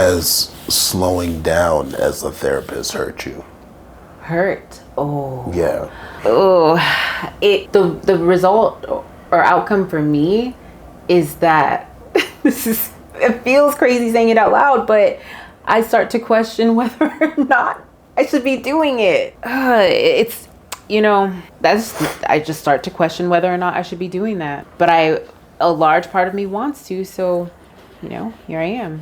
has slowing down as a therapist hurt you? Hurt? Oh. Yeah. Oh. The result or outcome for me is that it feels crazy saying it out loud, but I start to question whether or not I should be doing it. I just start to question whether or not I should be doing that. But a large part of me wants to, so, here I am.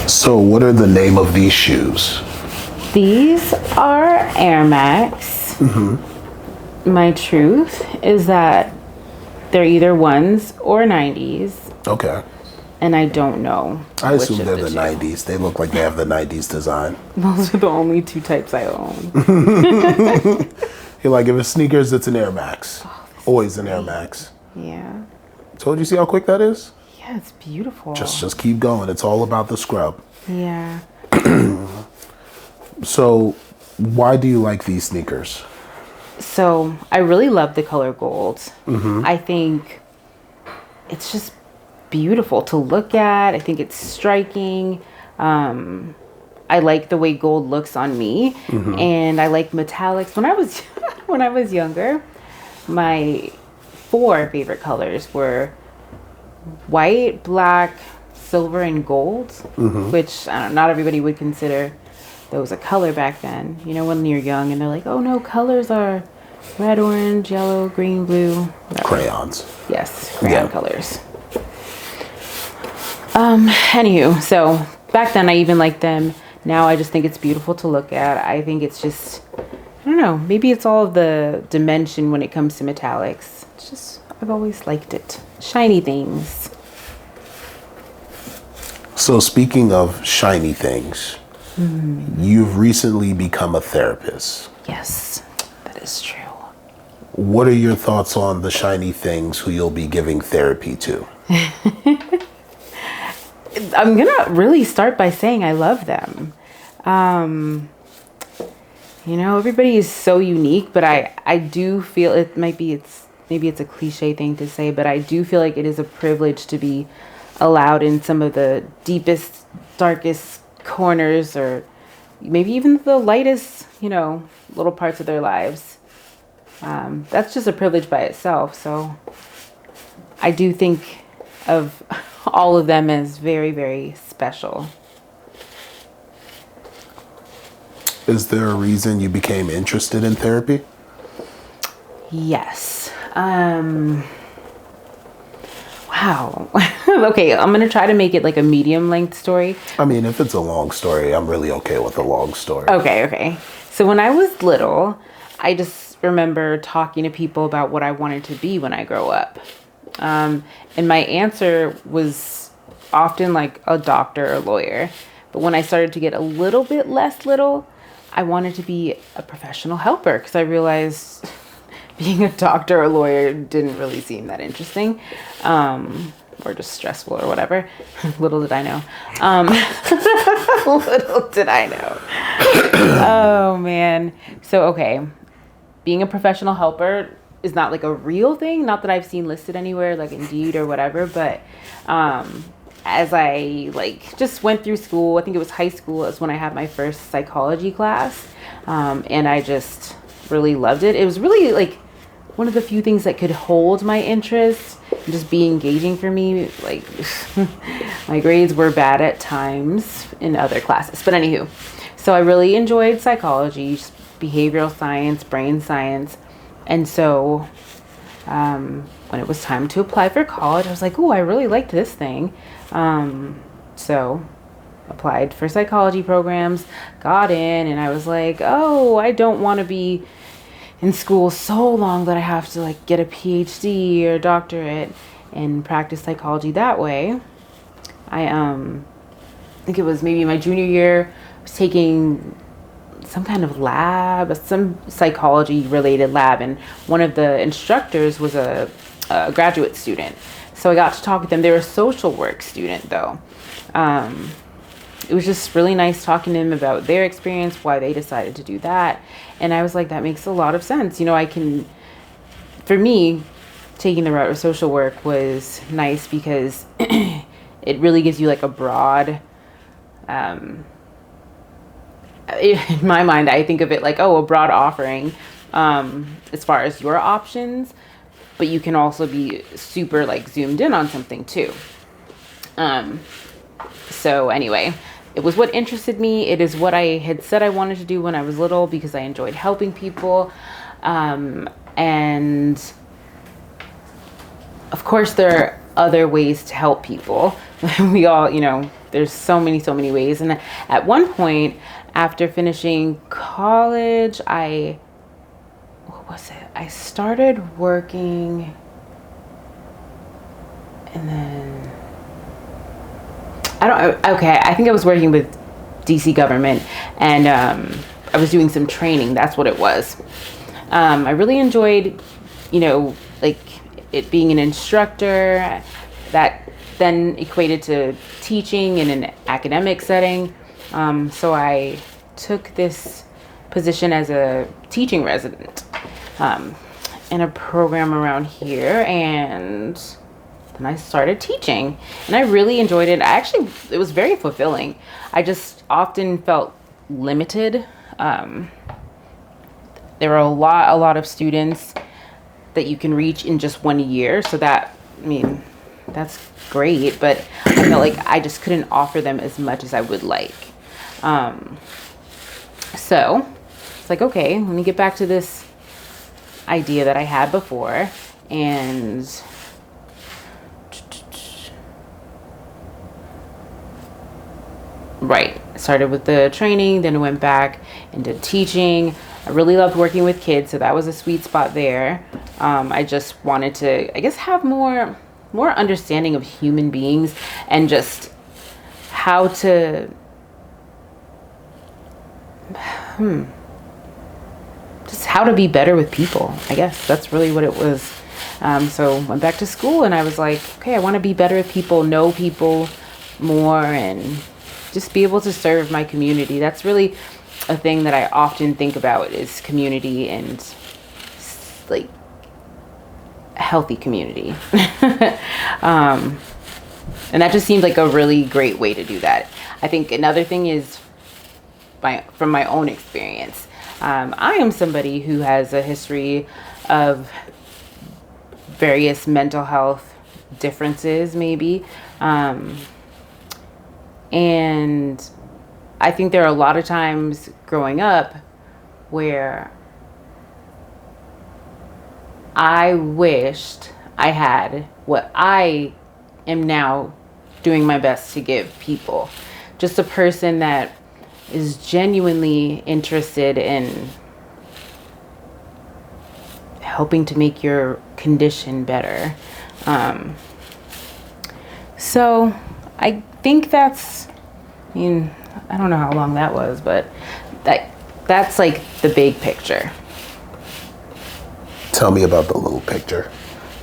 So what are the name of these shoes? These are Air Max. Mm-hmm. My truth is that they're either ones or 90s. Okay. And I don't know. I assume they're the 90s. They look like they have the 90s design. Those are the only two types I own. You're like, if it's sneakers, it's an Air Max. Always an Air Max. Yeah. Told you see how quick that is? Yeah, it's beautiful. Just keep going. It's all about the scrub. Yeah. So, why do you like these sneakers? So, I really love the color gold. Mm-hmm. I think it's just beautiful to look at. I think it's striking. I like the way gold looks on me. Mm-hmm. And I like metallics. When I was younger, my 4 favorite colors were white, black, silver, and gold, mm-hmm. which not everybody would consider those a color back then. When you're young and they're like, oh no, colors are red, orange, yellow, green, blue. Whatever. Crayons. Yes, crayon colors. Anywho, so back then I even liked them. Now I just think it's beautiful to look at. I think it's just, I don't know, maybe it's all of the dimension when it comes to metallics. It's just, I've always liked it. Shiny things. So speaking of shiny things, you've recently become a therapist. Yes, that is true. What are your thoughts on the shiny things who you'll be giving therapy to? I'm going to really start by saying I love them. Everybody is so unique, but I do feel maybe it's a cliche thing to say, but I do feel like it is a privilege to be allowed in some of the deepest, darkest corners, or maybe even the lightest, little parts of their lives. That's just a privilege by itself. So I do think of all of them as very, very special. Is there a reason you became interested in therapy? Yes. Wow. Okay, I'm going to try to make it like a medium length story. I mean, if it's a long story, I'm really okay with a long story. Okay. So when I was little, I just remember talking to people about what I wanted to be when I grow up. And my answer was often like a doctor or lawyer. But when I started to get a little bit less little, I wanted to be a professional helper because I realized being a doctor or lawyer didn't really seem that interesting, or just stressful or whatever. Little did I know. Little did I know. Oh man. So, okay. Being a professional helper is not like a real thing. Not that I've seen listed anywhere, like Indeed or whatever, but, as I just went through school, I think it was high school is when I had my first psychology class. And I just really loved it. It was really one of the few things that could hold my interest and just be engaging for me. My grades were bad at times in other classes, but anywho, so I really enjoyed psychology, behavioral science, brain science. And so, when it was time to apply for college, I was like, oh, I really liked this thing. So applied for psychology programs, got in, and I was like, oh, I don't want to be in school so long that I have to get a PhD or doctorate and practice psychology that way. I think it was maybe my junior year, I was taking some kind of lab, some psychology related lab, and one of the instructors was a graduate student. So I got to talk with them. They were a social work student though. It was just really nice talking to them about their experience, why they decided to do that. And I was like, that makes a lot of sense. You know, for me, taking the route of social work was nice because it really gives you like a broad, in my mind, I think of it like, a broad offering as far as your options, but you can also be super like zoomed in on something too. So anyway, it was what interested me. It is what I had said I wanted to do when I was little because I enjoyed helping people. And of course there are other ways to help people. We all, there's so many ways. And at one point after finishing college, I started working, and then I think I was working with DC government, and I was doing some training. That's what it was. I really enjoyed, like it being an instructor. That then equated to teaching in an academic setting. So I took this position as a teaching resident in a program around here, and then I started teaching, and I really enjoyed it. It was very fulfilling. I just often felt limited. There were a lot of students that you can reach in just 1 year. So that's great, but I felt like I just couldn't offer them as much as I would like. So it's like, okay, let me get back to this idea that I had before, and right, started with the training, then went back into teaching. I really loved working with kids, so that was a sweet spot there. I just wanted to, I guess, have more understanding of human beings and just how to be better with people. I guess that's really what it was. So went back to school, and I was like, okay, I want to be better with people, know people more, and just be able to serve my community. That's really a thing that I often think about, is community, and like healthy community. And that just seemed like a really great way to do that. I think another thing is from my own experience. I am somebody who has a history of various mental health differences, maybe. And I think there are a lot of times growing up where I wished I had what I am now doing my best to give people. Just a person that is genuinely interested in helping to make your condition better. So I think that's, I don't know how long that was, but that's like the big picture. Tell me about the little picture.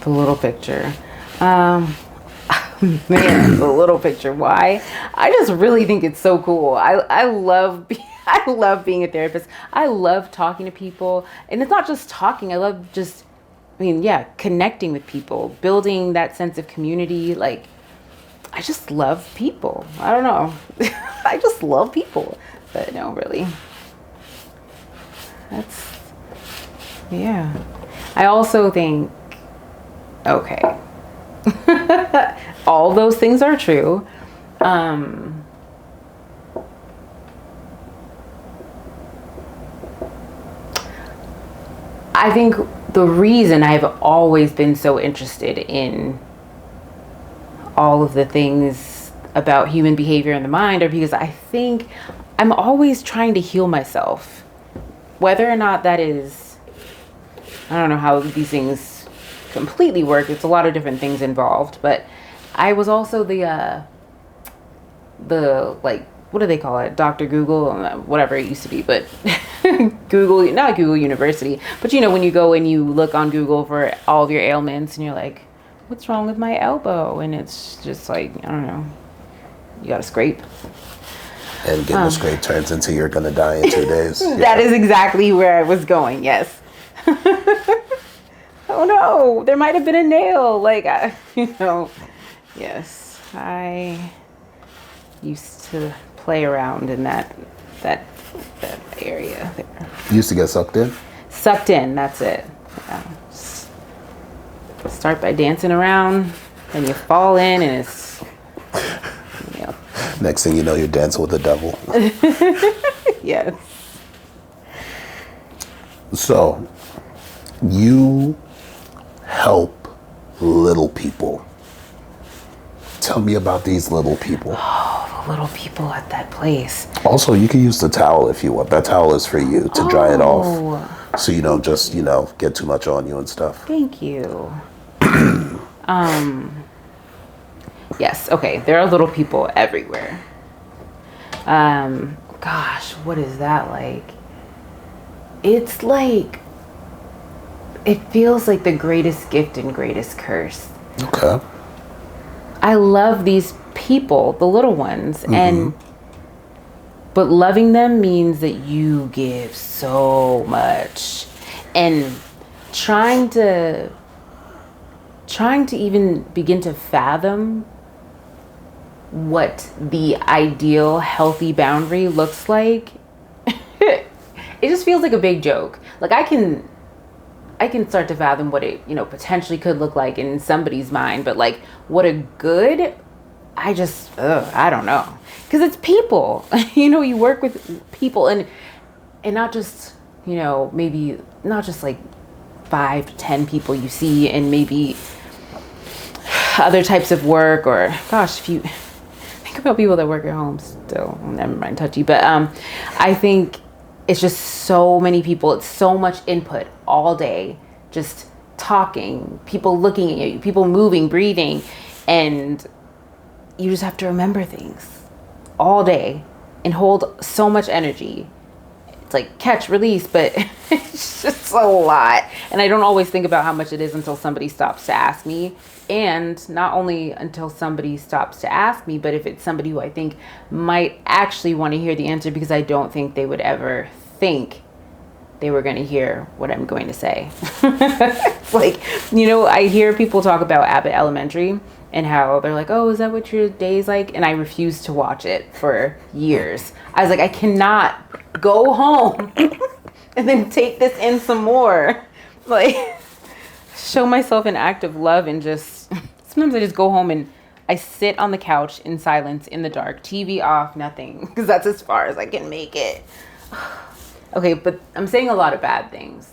The little picture. Man, the little picture. Why? I just really think it's so cool. I love being a therapist. I love talking to people. And it's not just talking. I love just, connecting with people, building that sense of community. Like, I just love people. I don't know. I just love people. But no, really. Yeah. I also think, okay, all those things are true. I think the reason I've always been so interested in all of the things about human behavior and the mind are because I think I'm always trying to heal myself. Whether or not that is, I don't know how these things completely work. It's a lot of different things involved, but I was also the what do they call it? Dr. Google, whatever it used to be, but Google, not Google University, but when you go and you look on Google for all of your ailments and you're like, what's wrong with my elbow? And it's just like, I don't know, you got to scrape. And getting a scrape turns into you're going to die in 2 days. Yeah. That is exactly where I was going, yes. Oh no, there might have been a nail. Like, yes, I used to play around in that area there. You used to get sucked in? Sucked in, that's it. Yeah. Start by dancing around, then you fall in, and it's, Next thing you know, you're dancing with the devil. Yes. So, you help little people. Tell me about these little people. Oh, the little people at that place. Also, you can use the towel if you want. That towel is for you to dry it off. So you don't just, get too much on you and stuff. Thank you. Yes, okay. There are little people everywhere. Gosh, what is that like? It's like, it feels like the greatest gift and greatest curse. Okay. I love these people, the little ones, but loving them means that you give so much, and trying to even begin to fathom what the ideal healthy boundary looks like, it just feels like a big joke. Like I can start to fathom what it, potentially could look like in somebody's mind, but like what a good, I don't know. Cause it's people, you work with people and not just, maybe not just like 5 to 10 people you see and maybe other types of work, or gosh, if you think about people that work at home still, never mind touchy, but I think it's just so many people. It's so much input all day, just talking, people looking at you, people moving, breathing, and you just have to remember things all day and hold so much energy. It's like catch, release, but it's just a lot. And I don't always think about how much it is until somebody stops to ask me. And not only until somebody stops to ask me, but if it's somebody who I think might actually want to hear the answer, because I don't think they would ever think they were going to hear what I'm going to say. It's like, I hear people talk about Abbott Elementary and how they're like, oh, is that what your day's like? And I refused to watch it for years. I was like, I cannot go home and then take this in some more. Like, show myself an act of love, and just sometimes I just go home and I sit on the couch in silence in the dark, TV off, nothing, because that's as far as I can make it. Okay, but I'm saying a lot of bad things.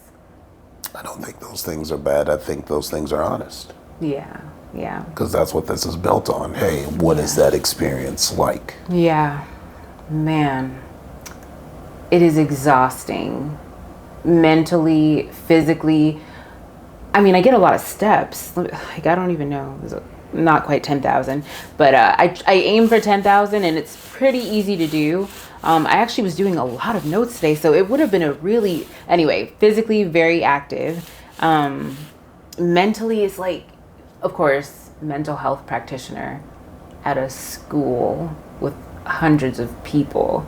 I don't think those things are bad. I think those things are honest. Yeah. Because that's what this is built on. Hey, what is that experience like? Yeah. Man. It is exhausting. Mentally, physically. I mean, I get a lot of steps. Like, I don't even know. Not quite 10,000. But I aim for 10,000, and it's pretty easy to do. I actually was doing a lot of notes today, so it would have been anyway, physically very active. Mentally, it's like, of course, mental health practitioner at a school with hundreds of people.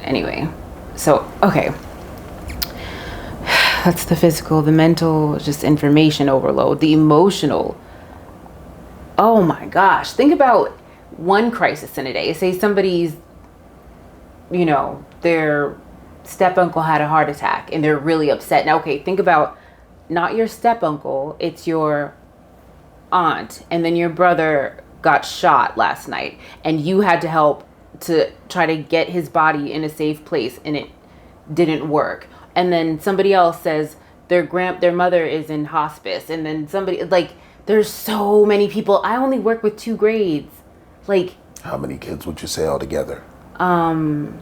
Anyway, so, okay. That's the physical, the mental, just information overload, the emotional. Oh my gosh. Think about one crisis in a day. Say somebody's, their step uncle had a heart attack and they're really upset. Now, okay, think about not your step uncle, it's your aunt, and then your brother got shot last night and you had to help to try to get his body in a safe place and it didn't work. And then somebody else says their mother is in hospice, and then somebody, like, there's so many people. I only work with 2 grades. Like, how many kids would you say altogether? About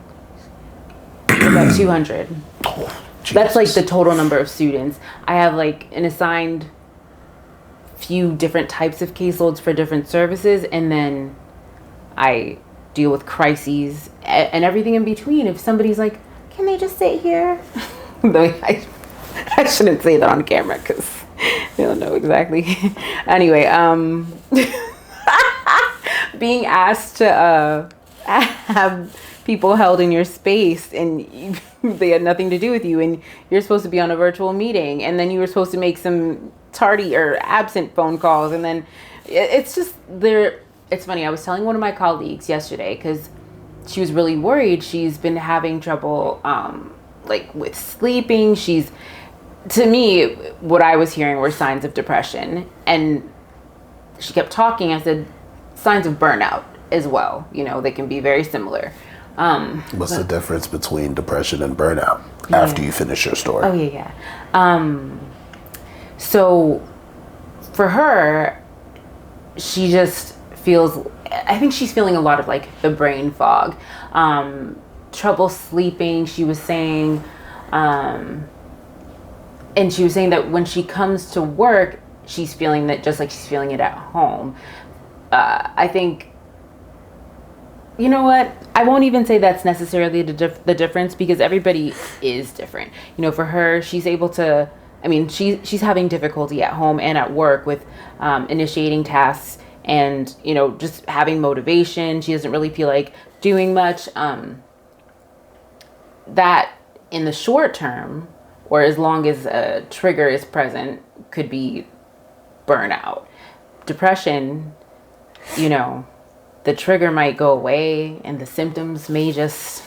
200. Oh, that's like the total number of students. I have like an assigned few different types of caseloads for different services, and then I deal with crises and everything in between. If somebody's like, can they just sit here? Though I shouldn't say that on camera because they don't know exactly. Anyway, being asked to have people held in your space and they had nothing to do with you, and you're supposed to be on a virtual meeting, and then you were supposed to make some tardy or absent phone calls, and then it's just there. It's funny. I was telling one of my colleagues yesterday because she was really worried. She's been having trouble like with sleeping. To me, what I was hearing were signs of depression, and she kept talking. I said signs of burnout as well. You know, they can be very similar. What's the difference between depression and burnout after you finish your story? Oh, yeah. So for her, she just feels, I think she's feeling a lot of like the brain fog, trouble sleeping, she was saying, and she was saying that when she comes to work, she's feeling that just like she's feeling it at home. I think, you know what? I won't even say that's necessarily the difference because everybody is different. You know, for her, she's able to, I mean, she's having difficulty at home and at work with initiating tasks and, you know, just having motivation. She doesn't really feel like doing much. That in the short term, or as long as a trigger is present, could be burnout. Depression, you know, the trigger might go away and the symptoms may just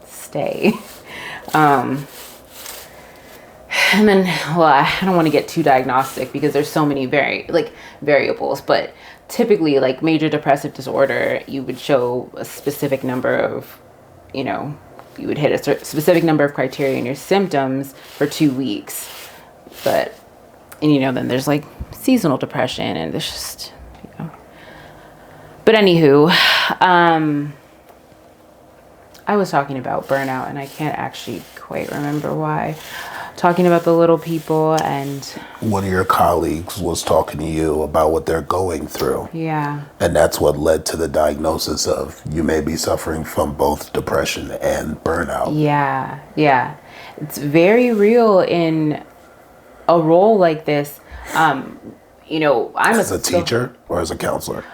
stay. And then, well, I don't want to get too diagnostic because there's so many variables, but typically like major depressive disorder, you would show a specific number of, you know, you would hit a specific number of criteria in your symptoms for 2 weeks. But, and you know, then there's like seasonal depression and there's just, you know. But anywho, I was talking about burnout and I can't actually quite remember why. Talking about the little people and... One of your colleagues was talking to you about what they're going through. Yeah. And that's what led to the diagnosis of you may be suffering from both depression and burnout. Yeah, yeah. It's very real in a role like this. You know, I'm as a teacher or as a counselor?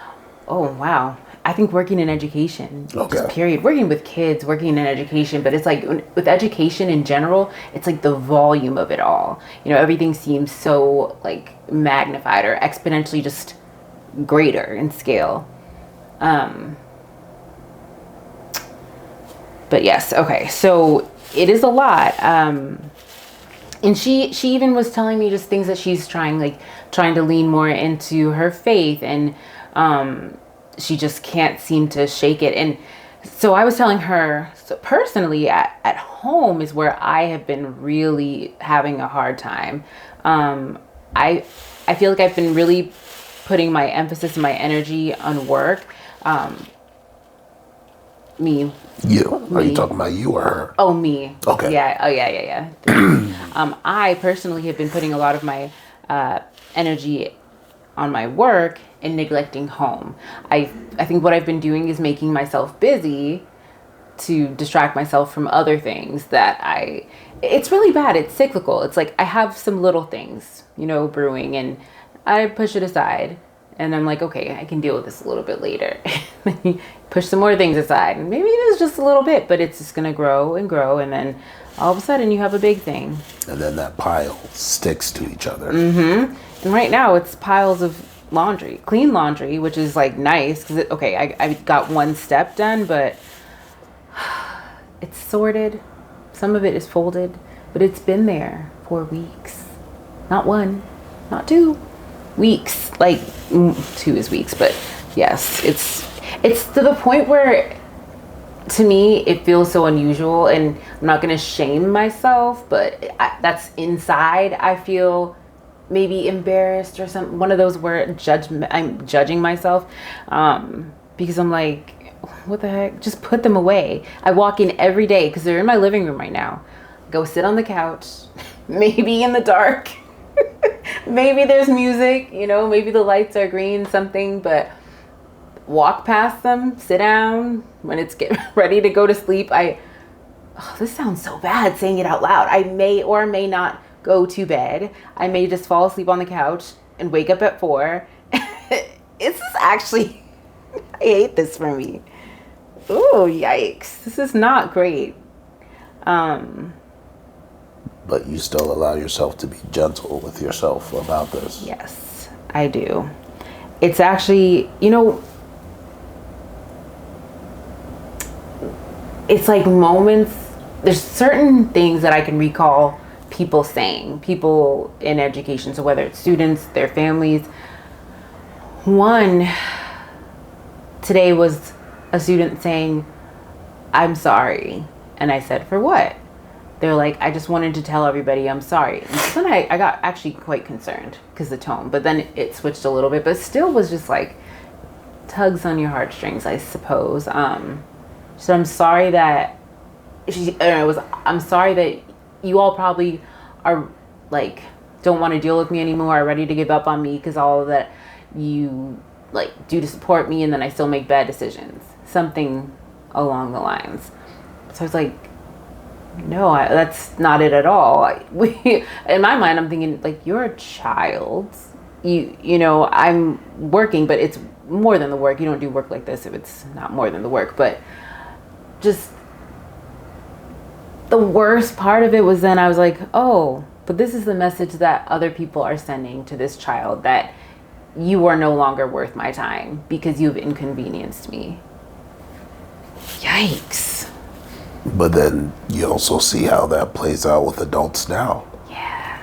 Oh, wow. I think working in education, just period. Working with kids, working in education, but it's like with education in general, it's like the volume of it all. You know, everything seems so like magnified or exponentially just greater in scale. But yes, okay. So it is a lot. And she even was telling me just things that she's trying to lean more into her faith, and she just can't seem to shake it. And so I was telling her, so personally at home is where I have been really having a hard time. I feel like I've been really putting my emphasis and my energy on work. Me. You. Are you talking about you or her? Oh, me. Okay. Yeah. Oh, yeah. I personally have been putting a lot of my energy on my work and neglecting home. I think what I've been doing is making myself busy to distract myself from other things it's really bad. It's cyclical. It's like I have some little things, you know, brewing, and I push it aside and I'm like, okay, I can deal with this a little bit later. Push some more things aside, and maybe it is just a little bit, but it's just going to grow and grow, and then all of a sudden you have a big thing. And then that pile sticks to each other. Mm-hmm. And right now it's piles of laundry, clean laundry, which is like nice because I got one step done, but it's sorted. Some of it is folded, but it's been there for weeks. Not 1, not 2 weeks. Like 2 is weeks, but yes, it's to the point where to me it feels so unusual, and I'm not going to shame myself, but that's inside. I feel maybe embarrassed or some one of those where I'm judging myself because I'm like, what the heck, just put them away. I walk in every day because they're in my living room right now, go sit on the couch, maybe in the dark. Maybe there's music, you know, maybe the lights are green, something, but walk past them, sit down. When it's get ready to go to sleep, this sounds so bad saying it out loud. I may or may not go to bed. I may just fall asleep on the couch and wake up at 4. This is actually, I hate this for me. Ooh, yikes. This is not great. But you still allow yourself to be gentle with yourself about this. Yes, I do. It's actually, it's like moments, there's certain things that I can recall people saying, people in education. So whether it's students, their families. One today was a student saying, "I'm sorry." And I said, "For what?" They're like, "I just wanted to tell everybody I'm sorry." And then I got actually quite concerned because the tone, but then it switched a little bit, but still was just like tugs on your heartstrings, I suppose. So I'm sorry that I'm sorry that you all probably are like, don't want to deal with me anymore, are ready to give up on me because all that you like do to support me, and then I still make bad decisions. Something along the lines. So I was like, no, that's not it at all. In my mind, I'm thinking like, you're a child. I'm working, but it's more than the work. You don't do work like this if it's not more than the work. But just the worst part of it was then I was like, oh, but this is the message that other people are sending to this child, that you are no longer worth my time because you've inconvenienced me. Yikes. But then you also see how that plays out with adults now. Yeah.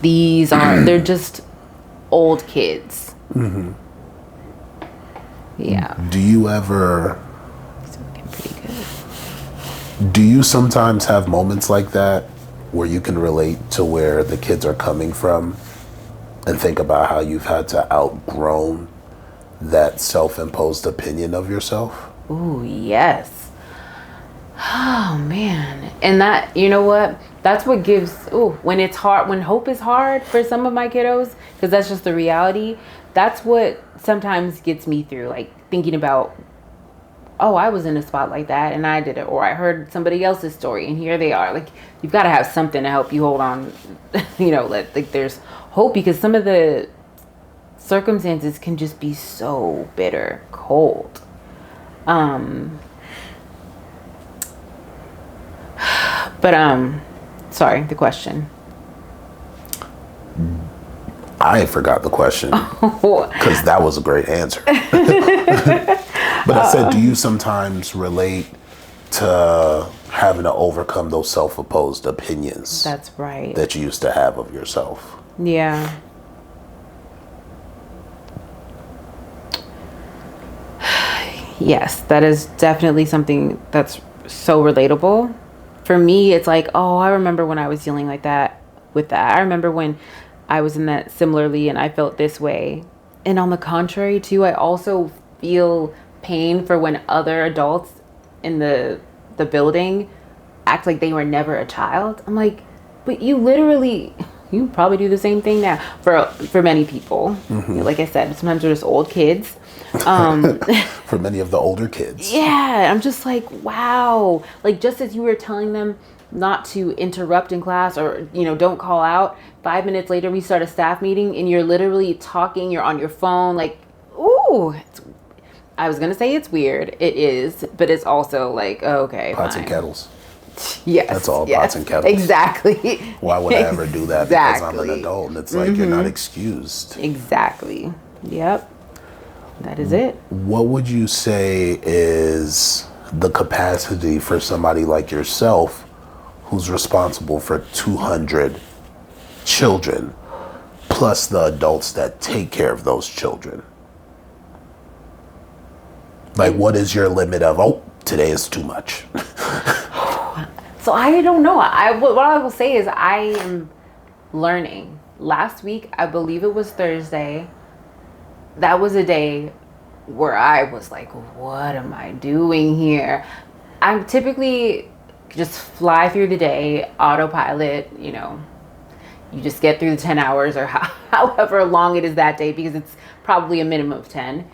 They're just old kids. Mm-hmm. Yeah. Do you ever... It's looking pretty good. Do you sometimes have moments like that where you can relate to where the kids are coming from and think about how you've had to outgrown that self-imposed opinion of yourself? Ooh, yes. Oh, man. And that, you know what? That's what gives, when it's hard, when hope is hard for some of my kiddos, because that's just the reality, that's what sometimes gets me through, like thinking about, oh, I was in a spot like that and I did it, or I heard somebody else's story and here they are. Like, you've got to have something to help you hold on, like there's hope, because some of the circumstances can just be so bitter cold. Sorry, the question. I forgot the question because that was a great answer. But I said, do you sometimes relate to having to overcome those self-imposed opinions? That's right. That you used to have of yourself? Yeah. Yes, that is definitely something that's so relatable. For me, it's like, oh, I remember when I was dealing like that with that. I remember when I was in that similarly and I felt this way. And on the contrary, too, I also feel pain for when other adults in the building act like they were never a child. I'm like, but you probably do the same thing now for many people. Mm-hmm. Like I said, sometimes they're just old kids. For many of the older kids. Yeah, I'm just like, wow. Like, just as you were telling them not to interrupt in class or, don't call out, 5 minutes later we start a staff meeting and you're literally talking, you're on your phone, like, ooh. I was going to say it's weird. It is, but it's also like, okay, pots fine. and kettles. Yes. That's all, pots and kettles. Exactly. Why would I ever do that? Because I'm an adult and it's like, you're not excused. Exactly. Yep. That is it. What would you say is the capacity for somebody like yourself who's responsible for 200 children plus the adults that take care of those children? Like, what is your limit of, today is too much? So I don't know. What I will say is I am learning. Last week, I believe it was Thursday, that was a day where I was like, what am I doing here? I'm typically just fly through the day, autopilot, you just get through the 10 hours or however long it is that day, because it's probably a minimum of 10.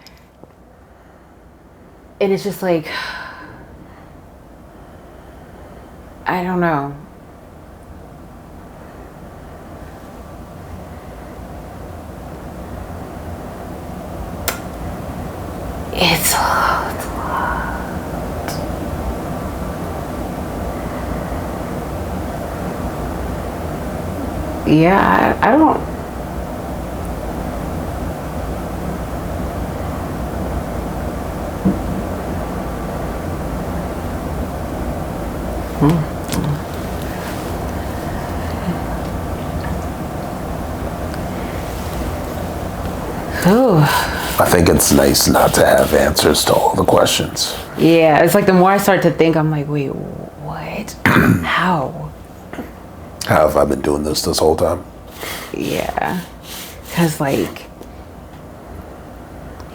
And it's just like, I don't know. It's a lot. Yeah, I don't. Oh. I think it's nice not to have answers to all the questions. Yeah, it's like the more I start to think, I'm like, wait, what? How? How have I been doing this whole time? Yeah. Because, like,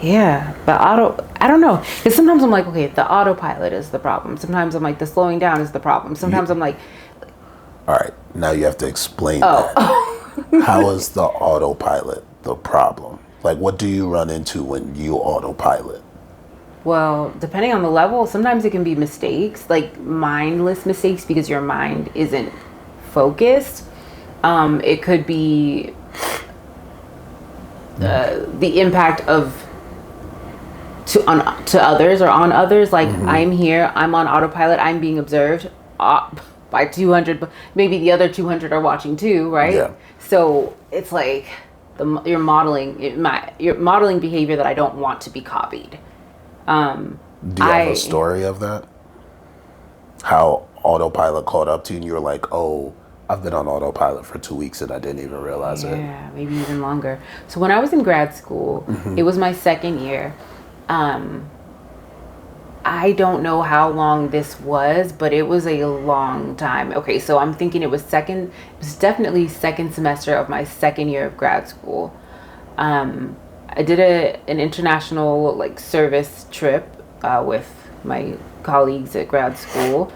yeah, I don't know. Because sometimes I'm like, okay, the autopilot is the problem. Sometimes I'm like, the slowing down is the problem. Sometimes I'm like, all right, now you have to explain that. How is the autopilot the problem? Like, what do you run into when you autopilot? well, depending on the level, sometimes it can be mistakes, like mindless mistakes because your mind isn't focused. It could be the impact of to others or on others. Like I'm here, I'm on autopilot, I'm being observed by 200, maybe the other 200 are watching too, right? Yeah. So it's like you're modeling behavior that I don't want to be copied. Do you have a story of that? How autopilot caught up to you and you were like, oh, I've been on autopilot for 2 weeks and I didn't even realize it. Yeah, maybe even longer. So when I was in grad school, it was my second year. I don't know how long this was, but it was a long time. Okay, so I'm thinking it was definitely second semester of my second year of grad school. I did an international like service trip with my colleagues at grad school.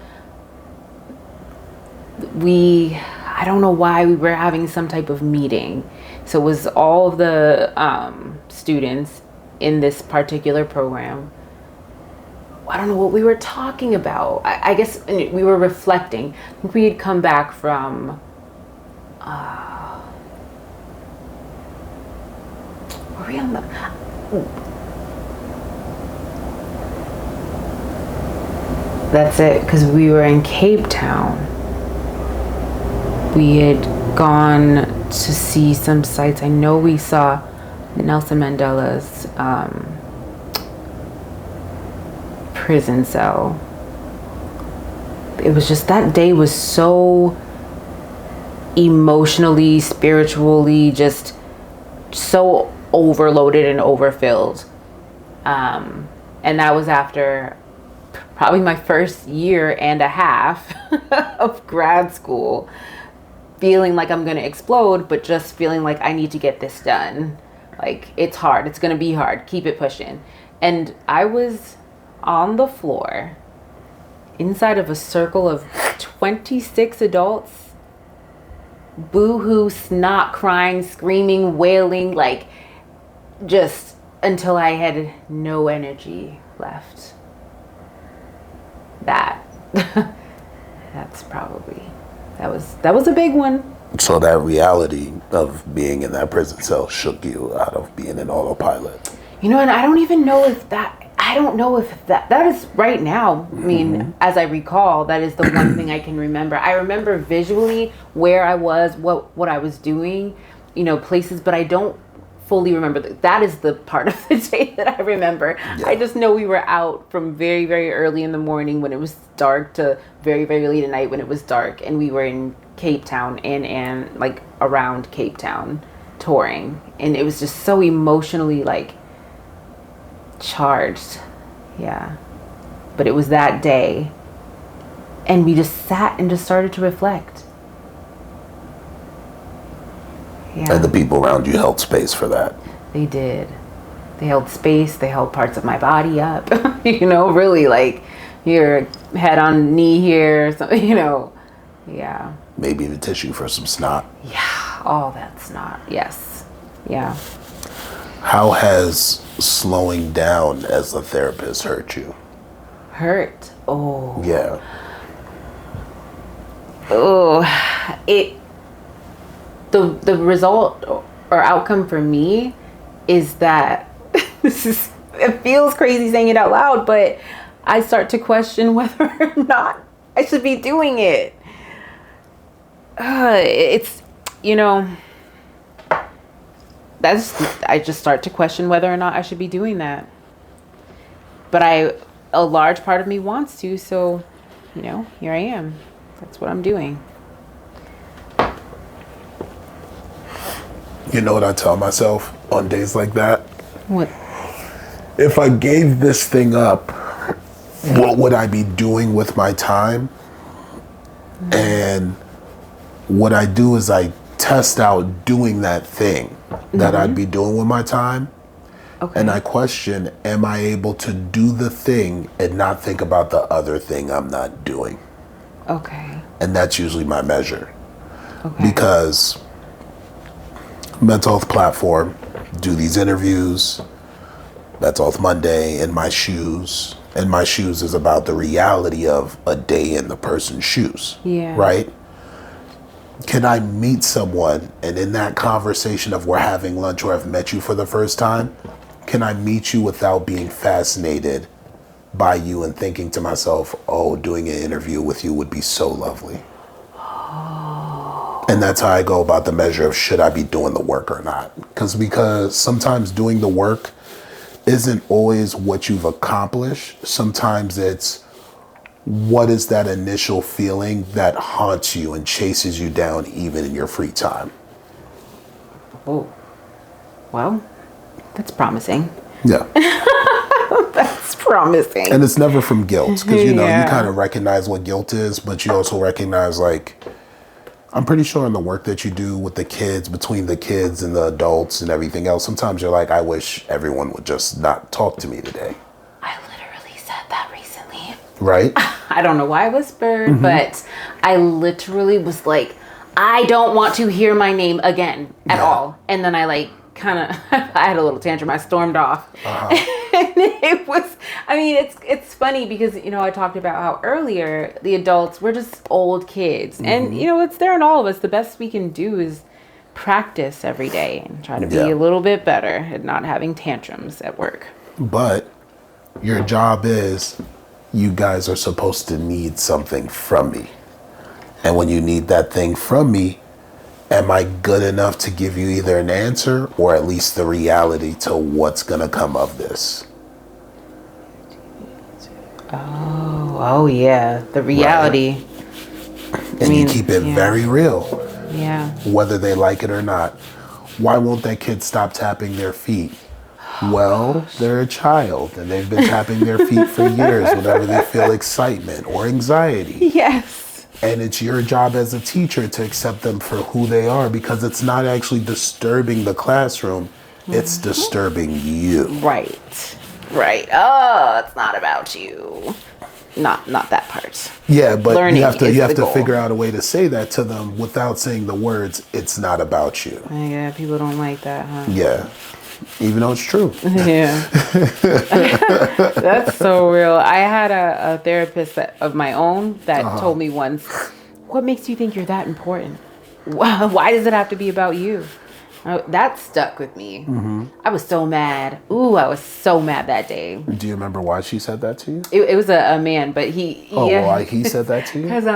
I don't know why we were having some type of meeting. So it was all of the students in this particular program. I don't know what we were talking about. I guess we were reflecting. I think we had come back from were we on the that's it, because we were in Cape Town. We had gone to see some sites. I know we saw Nelson Mandela's prison cell. It was just, that day was so emotionally, spiritually, just so overloaded and overfilled. And that was after probably my first year and a half of grad school, feeling like I'm going to explode, but just feeling like I need to get this done. Like, it's hard. It's going to be hard. Keep it pushing. And I was on the floor inside of a circle of 26 adults, boo-hoo, snot, crying, screaming, wailing, like, just until I had no energy left. That's probably, that was a big one. So that reality of being in that prison cell shook you out of being in autopilot. You know, and I don't know if that is right now. I mean, as I recall, that is the one thing I can remember. I remember visually where I was, what I was doing, you know, places, but I don't fully remember that is the part of the day that I remember. Yeah. I just know we were out from very, very early in the morning when it was dark to very, very late at night when it was dark, and we were in Cape Town and like around Cape Town touring, and it was just so emotionally like charged. Yeah, but it was that day, and we just sat and just started to reflect. Yeah. And the people around you held space for that. They did. They held space. They held parts of my body up. You know, really, like your head on knee here, so, you know. Yeah. Maybe the tissue for some snot. Yeah, all that snot. Yes. Yeah. How has slowing down as a therapist hurt you? Hurt? Oh. Yeah. Oh. The result or outcome for me is that it feels crazy saying it out loud, but I start to question whether or not I should be doing it. It's, I just start to question whether or not I should be doing that. But a large part of me wants to, so, here I am. That's what I'm doing. You know what I tell myself on days like that? What? If I gave this thing up, what would I be doing with my time? And what I do is I test out doing that thing that I'd be doing with my time. Okay. And I question, am I able to do the thing and not think about the other thing I'm not doing? Okay. And that's usually my measure. Okay. Because mental health platform, do these interviews, Mental Health Monday, In My Shoes. In My Shoes is about the reality of a day in the person's shoes. Yeah. Right? Can I meet someone and in that conversation of we're having lunch or I've met you for the first time, can I meet you without being fascinated by you and thinking to myself, oh, doing an interview with you would be so lovely? And that's how I go about the measure of should I be doing the work or not? Because sometimes doing the work isn't always what you've accomplished. Sometimes it's what is that initial feeling that haunts you and chases you down even in your free time. Oh, well, that's promising. Yeah. That's promising. And it's never from guilt because, you Yeah. kind of recognize what guilt is, but you also recognize I'm pretty sure in the work that you do with the kids, between the kids and the adults and everything else, sometimes you're like, I wish everyone would just not talk to me today. I literally said that recently. Right? I don't know why I whispered, but I literally was like, I don't want to hear my name again at all. And then I I had a little tantrum. I stormed off. And it was, it's funny because, I talked about how earlier the adults, we're just old kids. And, it's there in all of us. The best we can do is practice every day and try to be a little bit better at not having tantrums at work. But your job is you guys are supposed to need something from me. And when you need that thing from me, am I good enough to give you either an answer or at least the reality to what's going to come of this? Oh yeah. The reality. Right. And you keep it very real. Yeah. Whether they like it or not. Why won't that kid stop tapping their feet? Well, they're a child and they've been tapping their feet for years whenever they feel excitement or anxiety. Yes. And it's your job as a teacher to accept them for who they are because it's not actually disturbing the classroom, it's disturbing you. Right. Oh, it's not about you. Not that part. Yeah, but Learning you have to goal. figure out a way to say that to them without saying the words, it's not about you. Yeah, people don't like that, huh? Yeah. Even though it's true. Yeah. That's so real. I had a therapist of my own that told me once, what makes you think you're that important? Why does it have to be about you? That stuck with me. I was so mad. I was so mad that day. Do you remember why she said that to you? It was a man, but he... why he said that to you? Because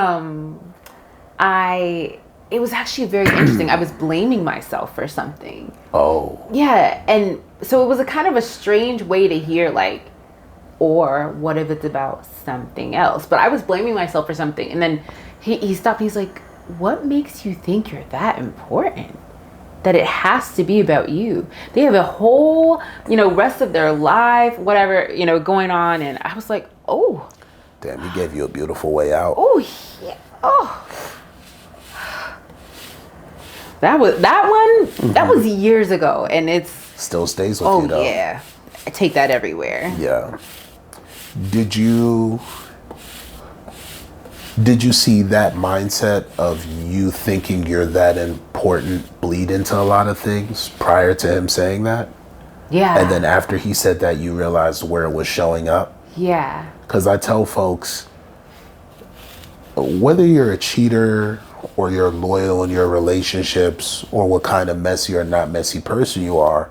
it was actually very interesting. I was blaming myself for something. Oh. Yeah, and so it was a kind of a strange way to hear, or what if it's about something else? But I was blaming myself for something. And then he stopped and he's like, what makes you think you're that important? That it has to be about you. They have a whole, rest of their life, whatever, going on. And I was like, oh. Damn, he gave you a beautiful way out. Oh, yeah. Oh. That one, that was years ago, and it's still stays with you though. Oh yeah, I take that everywhere. Yeah. Did you see that mindset of you thinking you're that important bleed into a lot of things prior to him saying that? Yeah. And then after he said that, you realized where it was showing up. Yeah. Because I tell folks, whether you're a cheater or you're loyal in your relationships or what kind of messy or not messy person you are,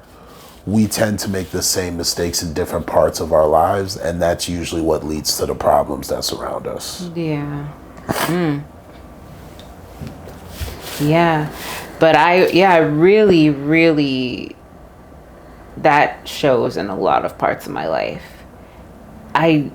we tend to make the same mistakes in different parts of our lives, and that's usually what leads to the problems that surround us. Yeah. Yeah. But I really, really, that shows in a lot of parts of my life. I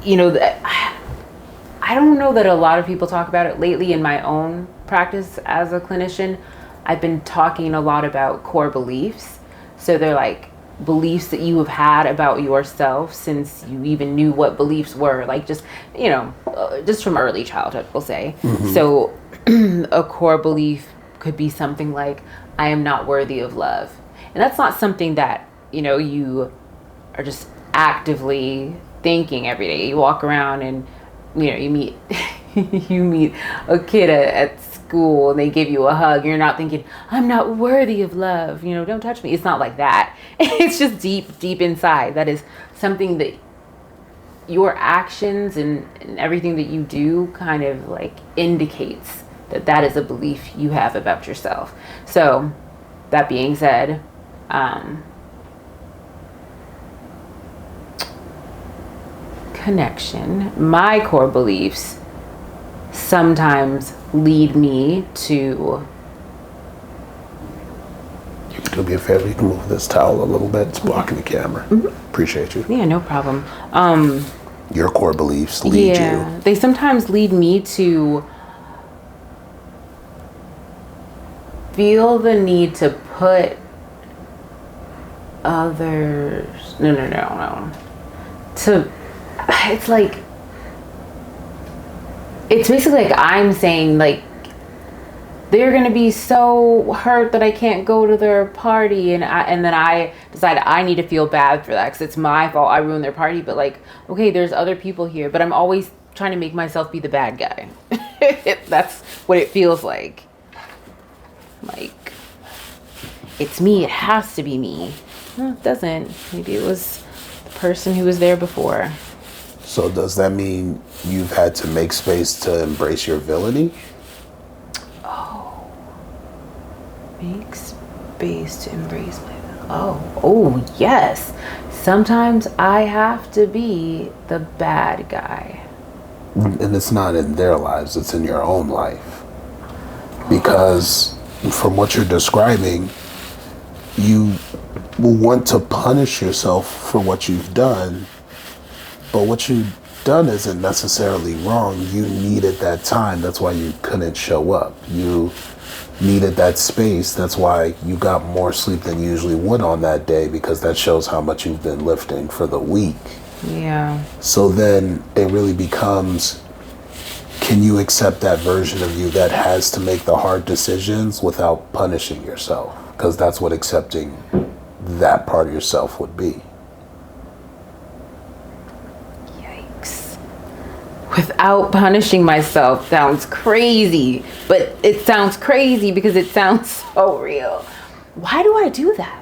don't know that a lot of people talk about it lately in my own practice as a clinician. I've been talking a lot about core beliefs. So they're like beliefs that you have had about yourself since you even knew what beliefs were, like just from early childhood, we'll say. So a core belief could be something like, I am not worthy of love. And that's not something that, you are just actively thinking every day. You walk around and, you meet you meet a kid at school and they give you a hug. You're not thinking, I'm not worthy of love. Don't touch me. It's not like that. It's just deep, deep inside. That is something that your actions and everything that you do kind of like indicates that is a belief you have about yourself. So that being said, connection, my core beliefs sometimes lead me to... Do me a favor, you can move this towel a little bit. It's blocking the camera. Appreciate you. Yeah, no problem. Your core beliefs lead you. They sometimes lead me to feel the need to put others... No. It's basically like I'm saying, like, they're going to be so hurt that I can't go to their party. And then I decide I need to feel bad for that because it's my fault. I ruined their party. But like, okay, there's other people here. But I'm always trying to make myself be the bad guy. That's what it feels like. Like, it's me. It has to be me. No, it doesn't. Maybe it was the person who was there before. So does that mean you've had to make space to embrace your villainy? Make space to embrace my... Oh, yes. Sometimes I have to be the bad guy. And it's not in their lives, it's in your own life. Because from what you're describing, you will want to punish yourself for what you've done, but what you've done isn't necessarily wrong. You needed that time. That's why you couldn't show up. You needed that space. That's why you got more sleep than you usually would on that day, because that shows how much you've been lifting for the week. Yeah. So then it really becomes, can you accept that version of you that has to make the hard decisions without punishing yourself? Because that's what accepting that part of yourself would be. Without punishing myself sounds crazy, but it sounds crazy because it sounds so real. Why do I do that?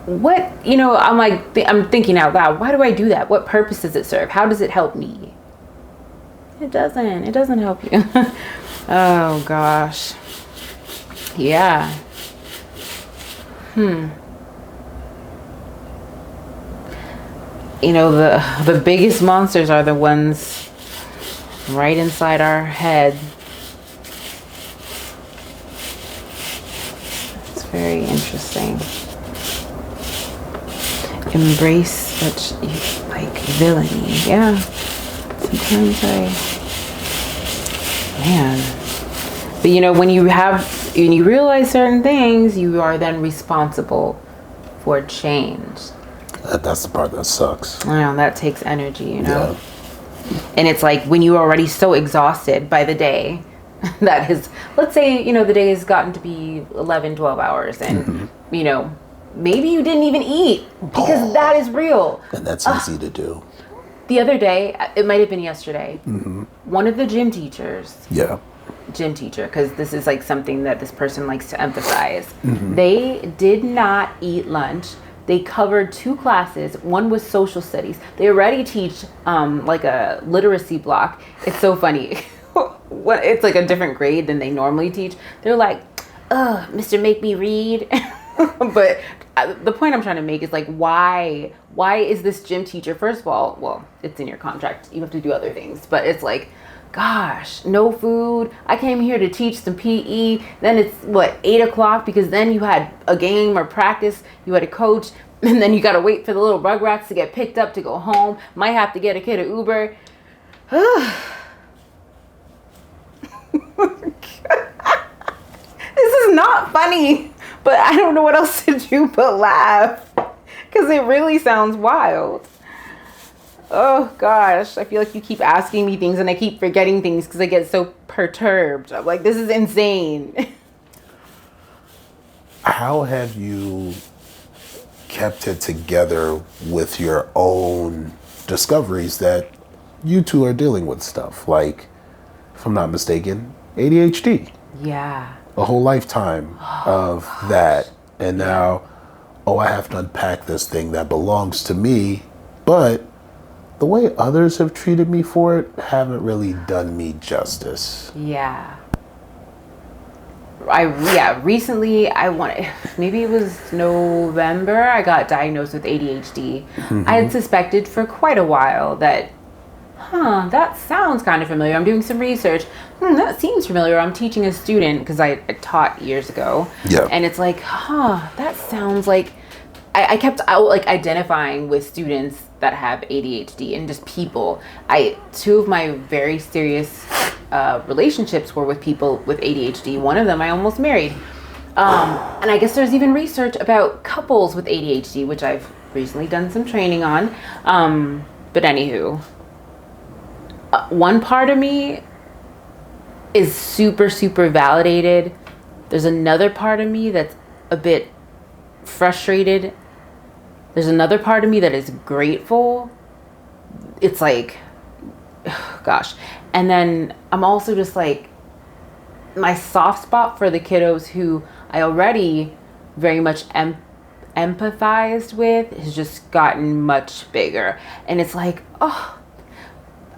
What, I'm thinking out loud. Why do I do that? What purpose does it serve? How does it help me? It doesn't help you. Oh gosh. Yeah. The biggest monsters are the ones right inside our head. It's very interesting. Embrace such like villainy. Yeah. Sometimes but when you realize certain things, you are then responsible for change. That's the part that sucks. I know, that takes energy, Yeah. And it's like when you're already so exhausted by the day, that is, let's say, the day has gotten to be 11, 12 hours and, maybe you didn't even eat because that is real. And that's easy to do. The other day, it might have been yesterday, one of the gym teachers gym teacher, because this is like something that this person likes to emphasize. They did not eat lunch. They covered 2 classes. One was social studies. They already teach like a literacy block. It's so funny. It's like a different grade than they normally teach. They're like, Mr. Make Me Read. But the point I'm trying to make is like, why is this gym teacher, first of all, well, it's in your contract, you have to do other things, but it's like, gosh, no food. I came here to teach some PE. Then it's 8 o'clock, because then you had a game or practice, you had a coach, and then you got to wait for the little rugrats to get picked up to go home. Might have to get a kid an Uber. This is not funny, but I don't know what else to do but laugh, because it really sounds wild. Oh gosh, I feel like you keep asking me things and I keep forgetting things because I get so perturbed. I'm like, this is insane. How have you kept it together with your own discoveries that you two are dealing with stuff like, if I'm not mistaken, ADHD? Yeah. A whole lifetime of that. And now, I have to unpack this thing that belongs to me, but the way others have treated me for it haven't really done me justice. Yeah. Recently maybe it was November, I got diagnosed with ADHD. I had suspected for quite a while that, that sounds kind of familiar. I'm doing some research. That seems familiar. I'm teaching a student, because I taught years ago. Yeah. And it's like, that sounds like, I kept identifying with students that have ADHD and just people. 2 of my very serious relationships were with people with ADHD. One of them I almost married. And I guess there's even research about couples with ADHD, which I've recently done some training on. But anywho, one part of me is super, super validated. There's another part of me that's a bit frustrated. There's another part of me that is grateful. It's like, gosh. And then I'm also just like, my soft spot for the kiddos who I already very much empathized with has just gotten much bigger. And it's like,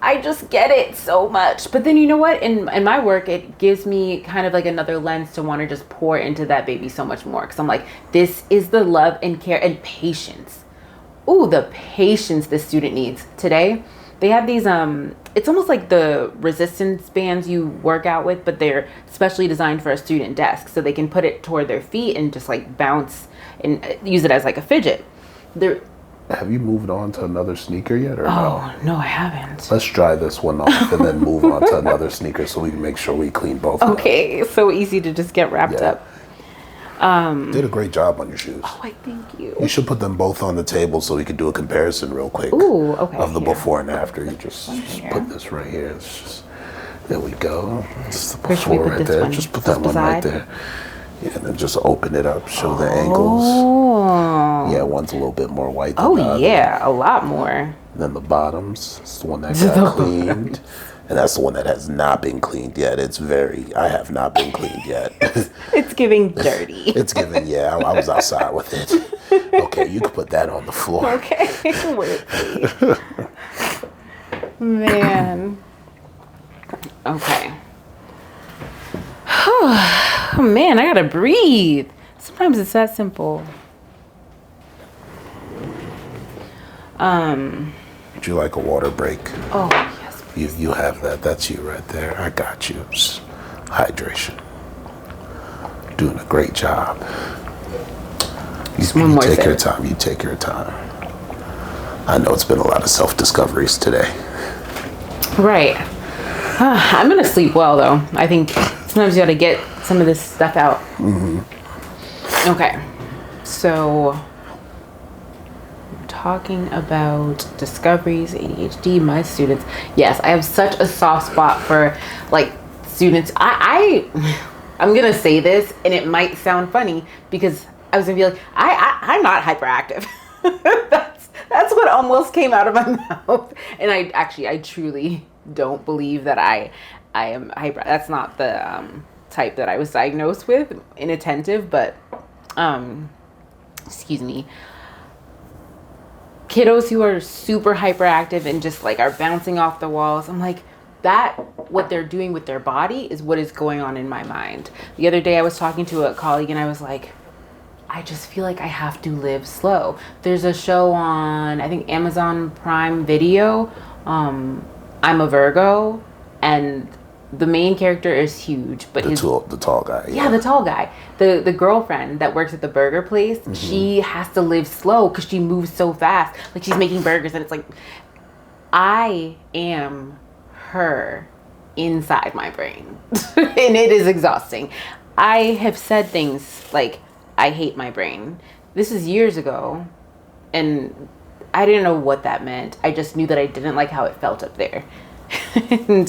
I just get it so much. But then you know what? In my work, it gives me kind of like another lens to want to just pour into that baby so much more. Because I'm like, this is the love and care and patience. Ooh, the patience this student needs. Today, they have these, it's almost like the resistance bands you work out with, but they're specially designed for a student desk. So they can put it toward their feet and just like bounce and use it as like a fidget. Have you moved on to another sneaker yet, or no? Oh, no, I haven't. Let's dry this one off and then move on to another sneaker so we can make sure we clean both of them. Okay, so easy to just get wrapped up. Did a great job on your shoes. Oh, I thank you. You should put them both on the table so we could do a comparison real quick. Ooh, okay. Of the here. before and after. You just put this right here. There we go. Just the Where should we before put right this there. one? Just put that one right beside? there. Yeah, and then just open it up, show the angles. Oh. Yeah, one's a little bit more white than the Oh, other. yeah, a lot more. And then the bottoms, it's the one that got cleaned. And that's the one that has not been cleaned yet. I have not been cleaned yet. It's giving dirty. It's giving, I was outside with it. Okay, you can put that on the floor. Okay, wait. Man. Okay. Oh, man, I gotta breathe. Sometimes it's that simple. Would you like a water break? Oh, yes. You have that. That's you right there. I got you. Just hydration. Doing a great job. You take your time. You take your time. I know it's been a lot of self-discoveries today. Right. I'm gonna sleep well, though. I think sometimes you gotta get some of this stuff out. Mm-hmm. Okay. So, talking about discoveries, ADHD, my students. Yes, I have such a soft spot for like students. I'm gonna say this, and it might sound funny because I was gonna be like, I'm not hyperactive. That's what almost came out of my mouth, and I truly don't believe that I I am hyper. That's not the type that I was diagnosed with, inattentive, but excuse me. Kiddos who are super hyperactive and just like are bouncing off the walls. I'm like, that what they're doing with their body is what is going on in my mind. The other day I was talking to a colleague and I was like, I just feel like I have to live slow. There's a show on, I think, Amazon Prime Video. I'm a Virgo, and the main character is huge, but the tall guy. Yeah, the tall guy. The girlfriend that works at the burger place, she has to live slow because she moves so fast. Like, she's making burgers, and it's like, I am her inside my brain. And it is exhausting. I have said things like, I hate my brain. This is years ago, and I didn't know what that meant. I just knew that I didn't like how it felt up there. And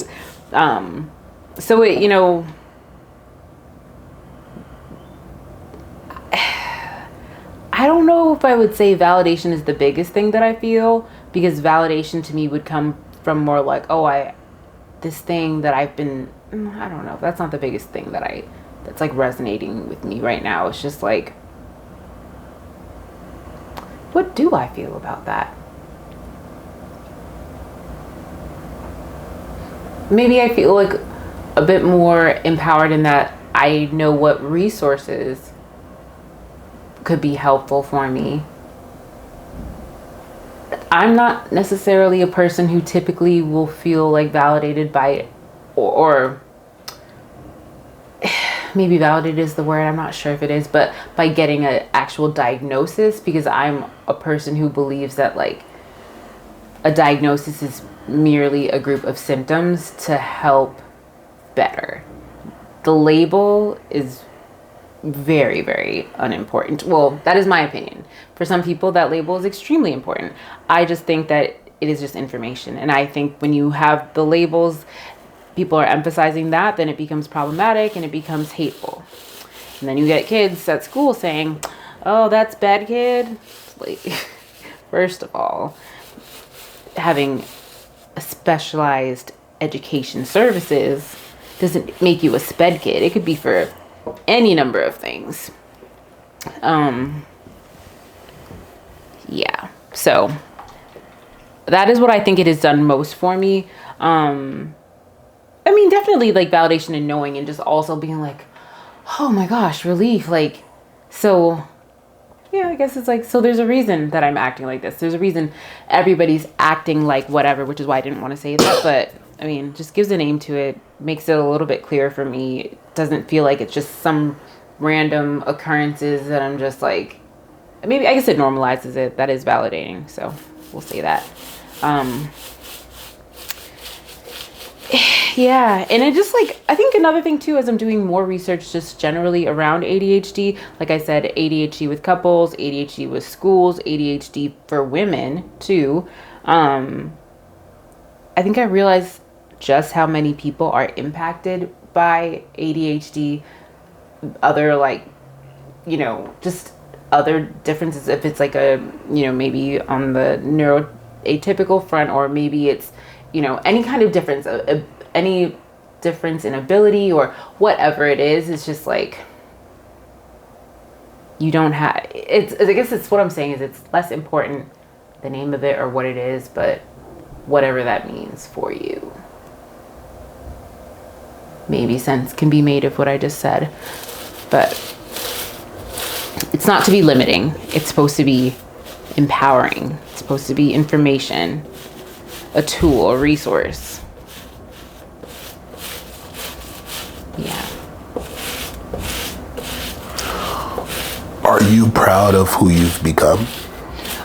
so it, I don't know if I would say validation is the biggest thing that I feel, because validation to me would come from more like, this thing that I've been, I don't know. That's not the biggest thing that's like resonating with me right now. It's just like, what do I feel about that? Maybe I feel like a bit more empowered in that I know what resources could be helpful for me. I'm not necessarily a person who typically will feel like validated by, or maybe validated is the word, I'm not sure if it is, but by getting an actual diagnosis, because I'm a person who believes that like a diagnosis is merely a group of symptoms to help better. The label is very, very unimportant. Well, that is my opinion. For some people, that label is extremely important. I just think that it is just information. And I think when you have the labels, people are emphasizing that, then it becomes problematic and it becomes hateful. And then you get kids at school saying, oh, that's bad kid. Like, first of all, having a specialized education services doesn't make you a sped kid. It could be for any number of things. Yeah. So that is what I think it has done most for me. I mean, definitely like validation and knowing, and just also being like, oh my gosh, relief. Like, so yeah, I guess it's like, so there's a reason that I'm acting like this. There's a reason everybody's acting like whatever, which is why I didn't want to say that. But I mean, just gives a name to it, makes it a little bit clearer for me. It doesn't feel like it's just some random occurrences that I'm just like, maybe, I guess it normalizes it. That is validating. So we'll say that. Yeah. And it just like, I think another thing too, as I'm doing more research just generally around ADHD, like I said, ADHD with couples, ADHD with schools, ADHD for women too. I think I realized just how many people are impacted by ADHD, other like, just other differences. If it's like a, maybe on the neuroatypical front, or maybe it's, any kind of difference, any difference in ability or whatever it is. It's just like, you don't have, I guess it's what I'm saying is it's less important the name of it or what it is, but whatever that means for you. Maybe sense can be made of what I just said, but it's not to be limiting. It's supposed to be empowering. It's supposed to be information, a tool, a resource. Yeah. Are you proud of who you've become?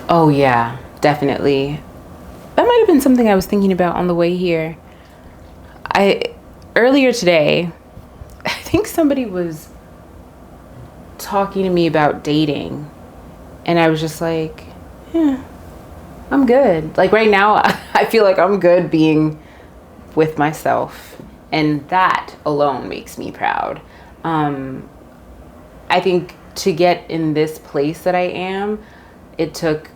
Oh yeah, definitely. That might have been something I was thinking about on the way here. Earlier today, I think somebody was talking to me about dating, and I was just like, yeah, I'm good. Like right now, I feel like I'm good being with myself, and that alone makes me proud. I think to get in this place that I am, it took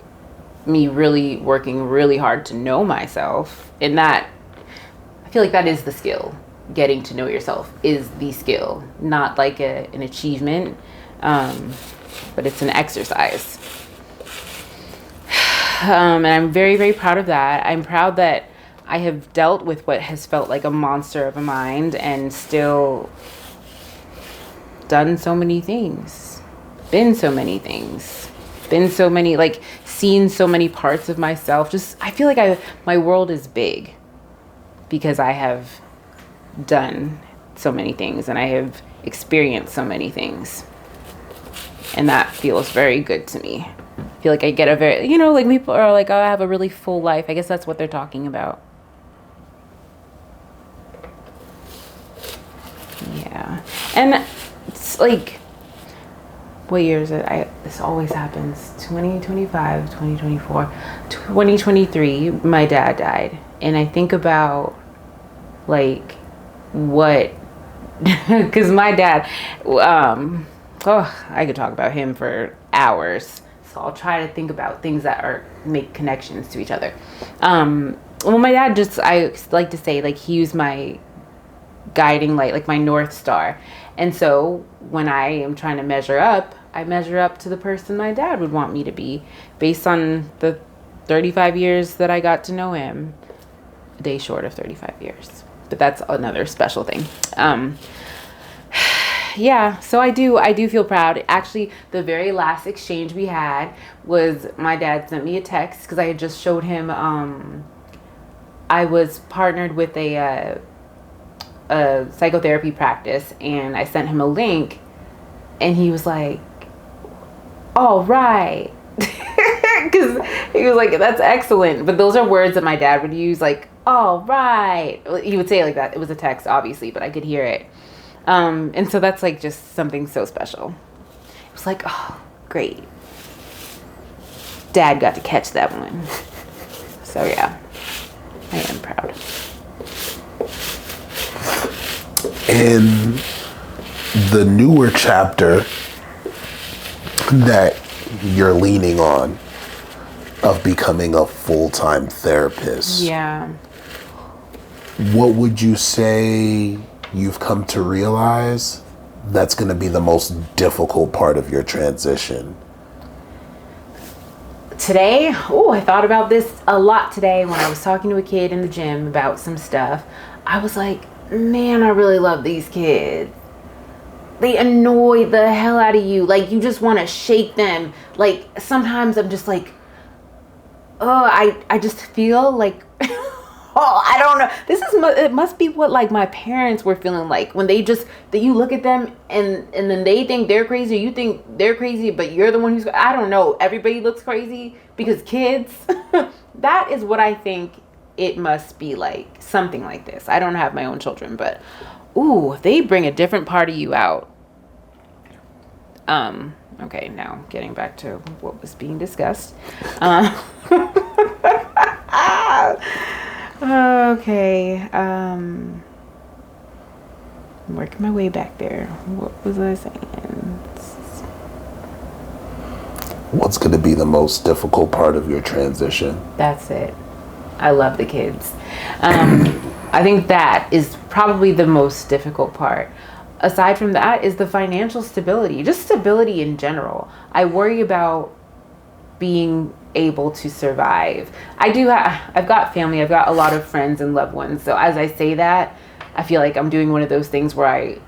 me really working really hard to know myself, and that, I feel like that is the skill. getting to know yourself is the skill, not like an achievement, but it's an exercise. And I'm very, very proud of that. I'm proud that I have dealt with what has felt like a monster of a mind and still done so many things, been so many things, been so many, like seen so many parts of myself. Just, I feel like my world is big because I have done so many things and I have experienced so many things. And that feels very good to me. I feel like I get a very, like people are like, oh, I have a really full life. I guess that's what they're talking about. Yeah. And it's like, what year is it? This always happens. 2025, 2024, 2023, my dad died. And I think about like what, because my dad, I could talk about him for hours. So I'll try to think about things that make connections to each other. Well, my dad I like to say, like, he was my guiding light, like my North Star. And so when I am trying to measure up, I measure up to the person my dad would want me to be based on the 35 years that I got to know him. A day short of 35 years. But that's another special thing. Yeah, so I do feel proud. Actually, the very last exchange we had was my dad sent me a text because I had just showed him, I was partnered with a psychotherapy practice, and I sent him a link, and he was like, all right. Because he was like, that's excellent. But those are words that my dad would use, like, all right. He would say it like that. It was a text, obviously, but I could hear it. And so that's like just something so special. It was like, oh, great. Dad got to catch that one. So yeah, I am proud. In the newer chapter that you're leaning on of becoming a full-time therapist. Yeah. What would you say you've come to realize that's going to be the most difficult part of your transition? Today, I thought about this a lot today when I was talking to a kid in the gym about some stuff. I was like, man, I really love these kids. They annoy the hell out of you. Like, you just want to shake them. Like, sometimes I'm just like, I just feel like, I don't know. It must be what like my parents were feeling like when that you look at them and then they think they're crazy. You think they're crazy, but you're the one who's, I don't know. Everybody looks crazy because kids, that is what I think it must be like. Something like this. I don't have my own children, but they bring a different part of you out. Okay, now getting back to what was being discussed. Okay, I'm working my way back there. What was I saying? What's going to be the most difficult part of your transition? That's it. I love the kids. I think that is probably the most difficult part. Aside from that is the financial stability, just stability in general. I worry about being able to survive. I've got family, I've got a lot of friends and loved ones. So as I say that, I feel like I'm doing one of those things where I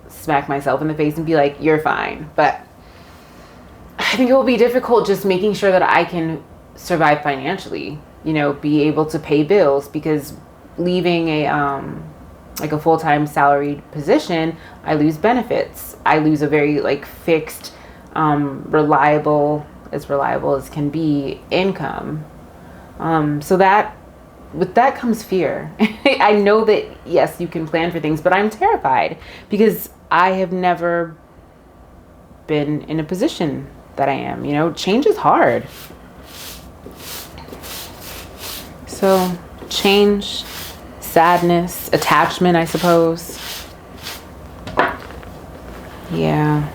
smack myself in the face and be like, you're fine. But I think it will be difficult just making sure that I can survive financially, be able to pay bills, because leaving a full-time salaried position, I lose benefits. I lose a very fixed, reliable as can be income. So that with that comes fear. I know that yes, you can plan for things, but I'm terrified because I have never been in a position that I am. Change is hard. So change, sadness, attachment, I suppose. Yeah.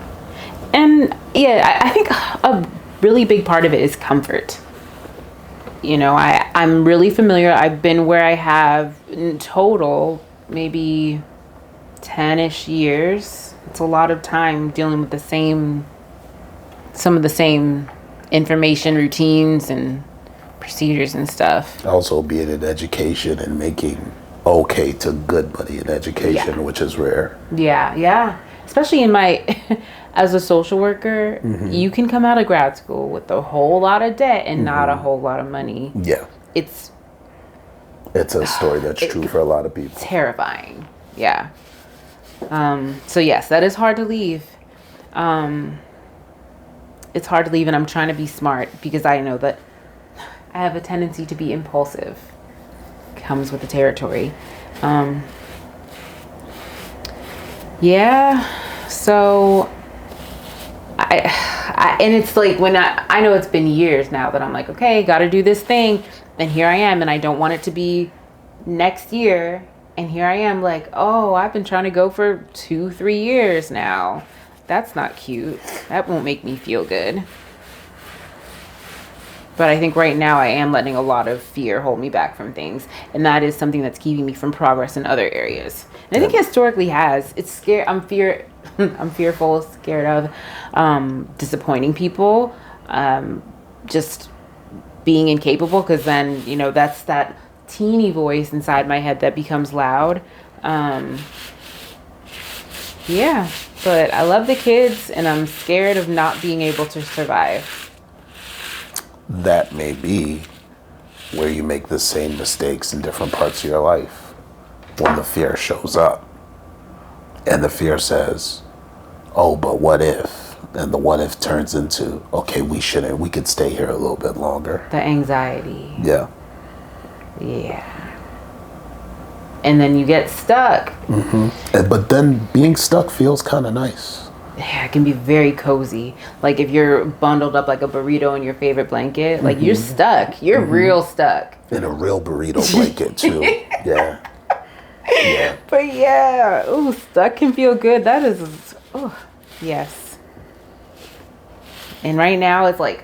And yeah, I think a really big part of it is comfort. I'm really familiar. I've been where I have in total maybe 10-ish years. It's a lot of time dealing with some of the same information, routines, and procedures and stuff. Also being in education and making okay to good money in education, which is rare. Yeah. Especially in my, as a social worker, you can come out of grad school with a whole lot of debt and not a whole lot of money. Yeah. It's a story that's true for a lot of people. Terrifying. Yeah. So yes, that is hard to leave. It's hard to leave, and I'm trying to be smart because I know that I have a tendency to be impulsive. Comes with the territory. Yeah. So I and it's like when I know it's been years now that I'm like, okay, got to do this thing, and here I am, and I don't want it to be next year, and here I am like, oh, I've been trying to go for 2-3 years now. That's not cute. That won't make me feel good. But I think right now I am letting a lot of fear hold me back from things. And that is something that's keeping me from progress in other areas. And I think historically has. It's scary. I'm fearful, scared of disappointing people. Just being incapable. Because then, that's that teeny voice inside my head that becomes loud. Yeah. But I love the kids. And I'm scared of not being able to survive. That may be where you make the same mistakes in different parts of your life when the fear shows up. And the fear says, oh, but what if? And the what if turns into, okay, we could stay here a little bit longer. The anxiety. Yeah. And then you get stuck. But then being stuck feels kind of nice. Yeah, it can be very cozy. Like if you're bundled up like a burrito in your favorite blanket, like you're stuck. You're real stuck. In a real burrito blanket too. Yeah. But yeah, ooh, stuck can feel good. That is, oh, yes. And right now it's like,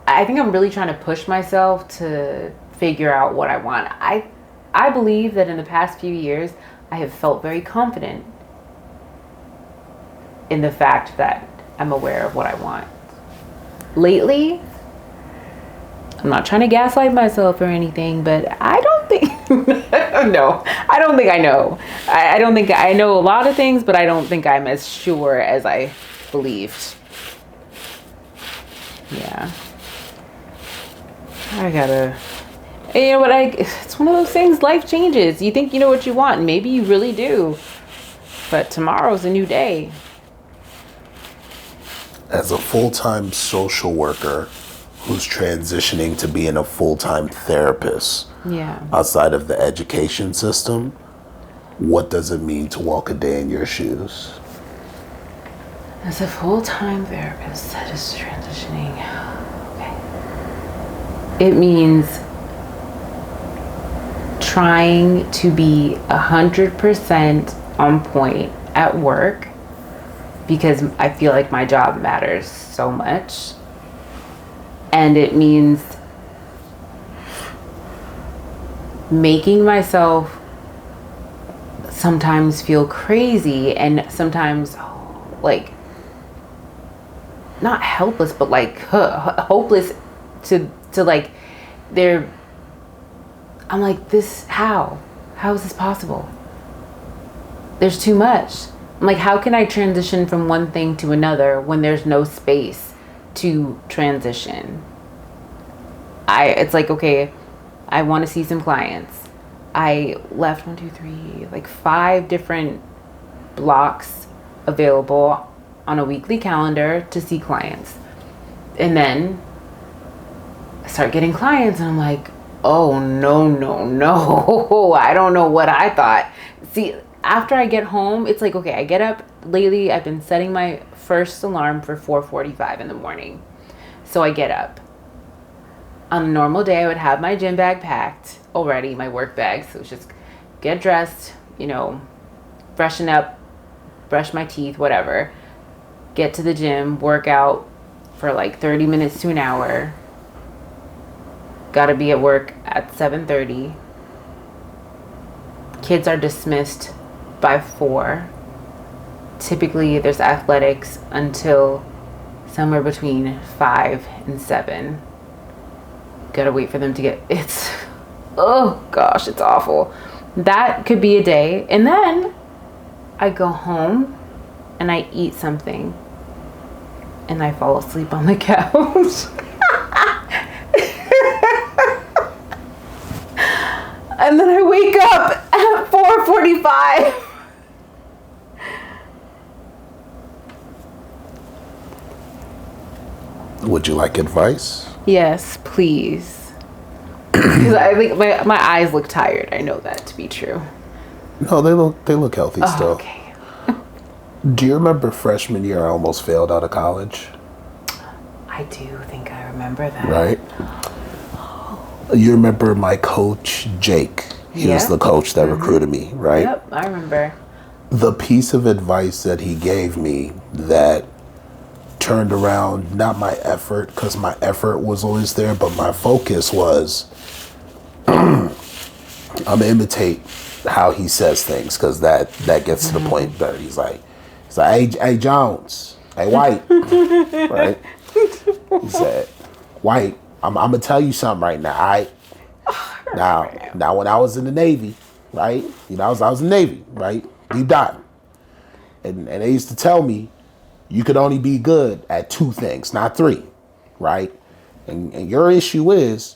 I think I'm really trying to push myself to figure out what I want. I believe that in the past few years, I have felt very confident in the fact that I'm aware of what I want. Lately, I'm not trying to gaslight myself or anything, but I don't think, no, I don't think I know. I don't think I know a lot of things, but I don't think I'm as sure as I believed. Yeah. It's one of those things, life changes. You think you know what you want, and maybe you really do. But tomorrow's a new day. As a full-time social worker who's transitioning to being a full-time therapist outside of the education system, what does it mean to walk a day in your shoes? As a full-time therapist that is transitioning, it means trying to be 100% on point at work, because I feel like my job matters so much. And it means making myself sometimes feel crazy and sometimes like not helpless, but like hopeless to like I'm like, this, how is this possible? There's too much. I'm like, how can I transition from one thing to another when there's no space to transition? It's like, okay, I want to see some clients. I left 5 different blocks available on a weekly calendar to see clients. And then I start getting clients and I'm like, oh, no. I don't know what I thought. See, after I get home, it's like, okay, I get up. Lately, I've been setting my first alarm for 4:45 in the morning. So I get up. On a normal day, I would have my gym bag packed already, my work bag. So it's just get dressed, freshen up, brush my teeth, whatever. Get to the gym, work out for like 30 minutes to an hour. Gotta be at work at 7:30. kids are dismissed by 4. Typically, there's athletics until somewhere between 5 and 7. Gotta wait for them to get, oh gosh, it's awful. That could be a day. And then I go home and I eat something and I fall asleep on the couch. And then I wake up at 4:45. Would you like advice? Yes, please. Because I think my eyes look tired. I know that to be true. No, they look healthy still. Okay. Do you remember freshman year I almost failed out of college? I do think I remember that. Right? You remember my coach, Jake? He was the coach that recruited me, right? Yep, I remember. The piece of advice that he gave me that turned around not my effort, because my effort was always there, but my focus was I'm gonna imitate how he says things, because that gets to the point better. He's like, hey Jones, hey White, right? He said, White, I'm gonna tell you something right now. Now when I was in the Navy, right? You know, I was in the Navy, right? Deep diving, and they used to tell me you could only be good at 2 things, not 3, right? And your issue is